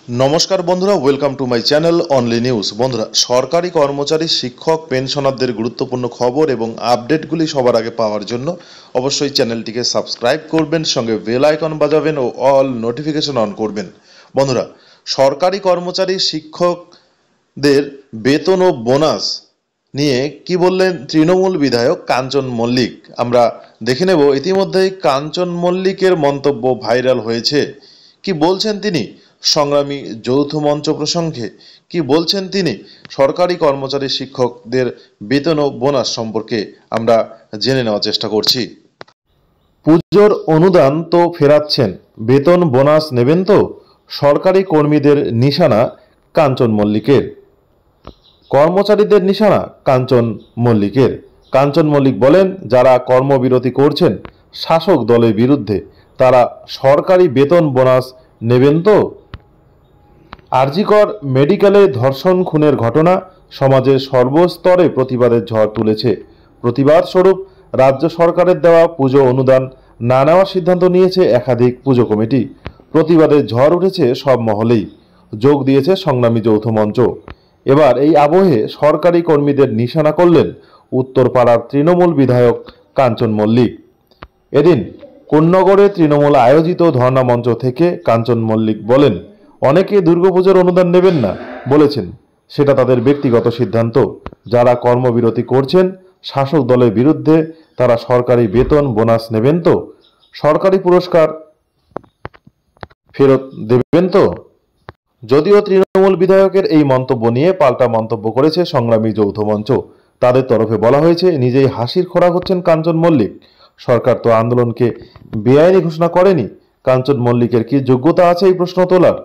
নমস্কার বন্ধুরা, welcome to my channel only news. বন্ধুরা, সরকারি কর্মচারী, শিক্ষক, পেনশনারদের গুরুত্বপূর্ণ খবর এবং আপডেটগুলি সবার আগে পাওয়ার জন্য অবশ্যই চ্যানেলটিকে সাবস্ক্রাইব করবেন, সঙ্গে বেল আইকন বাজাবেন ও অল নোটিফিকেশন অন করবেন। বন্ধুরা, সরকারি কর্মচারী, শিক্ষকদের বেতন ও বোনাস নিয়ে কি বললেন তৃণমূল বিধায়ক কাঞ্চন মল্লিক, আমরা দেখে নেব। ইতিমধ্যেই কাঞ্চন মল্লিকের মন্তব্য ভাইরাল হয়েছে। কি বলছেন তিনি সংগ্রামী যৌথ মঞ্চ প্রসঙ্গে? কি বলছেন তিনি সরকারি কর্মচারী, শিক্ষকদের বেতন ও বোনাস সম্পর্কে আমরা জেনে নেওয়ার চেষ্টা করছি। পুজোর অনুদান তো ফেরাচ্ছেন, বেতন বোনাস নেবেন তো? সরকারি কর্মীদের নিশানা কাঞ্চন মল্লিকের। কর্মচারীদের নিশানা কাঞ্চন মল্লিকের। কাঞ্চন মল্লিক বলেন, যারা কর্মবিরতি করছেন শাসক দলের বিরুদ্ধে, তারা সরকারি বেতন বোনাস নেবেন তো? আরজিকর মেডিকেলে ধর্ষণ খুনের ঘটনা সমাজের সর্বস্তরে প্রতিবাদের ঝড় তুলেছে। প্রতিবাদ স্বরূপ রাজ্য সরকারের দেওয়া পুজো অনুদান না নেওয়ার সিদ্ধান্ত নিয়েছে একাধিক পুজো কমিটি। প্রতিবাদের ঝড় উঠেছে সব মহলেই, যোগ দিয়েছে সংগ্রামী যৌথ মঞ্চ। এবার এই আবহে সরকারি কর্মীদের নিশানা করলেন উত্তরপাড়ার তৃণমূল বিধায়ক কাঞ্চন মল্লিক। এদিন কোন্নগরে তৃণমূল আয়োজিত ধর্ণা মঞ্চ থেকে কাঞ্চন মল্লিক বলেন, অনেকে দুর্গাপুজোর অনুদান নেবেন না বলেছেন, সেটা তাদের ব্যক্তিগত সিদ্ধান্ত। যারা কর্মবিরতি করছেন শাসক দলের বিরুদ্ধে, তারা সরকারি বেতন বোনাস নেবেন তো? সরকারি পুরস্কার ফেরত দেবেন তো? যদিও তৃণমূল বিধায়কের এই মন্তব্য নিয়ে পাল্টা মন্তব্য করেছে সংগ্রামী যৌথ মঞ্চ। তাদের তরফে বলা হয়েছে, নিজেই হাসির খোরাক হচ্ছেন কাঞ্চন মল্লিক। সরকার তো আন্দোলনকে বেআইনি ঘোষণা করেনি। কাঞ্চন মল্লিকের কি যোগ্যতা আছে এই প্রশ্ন তোলার?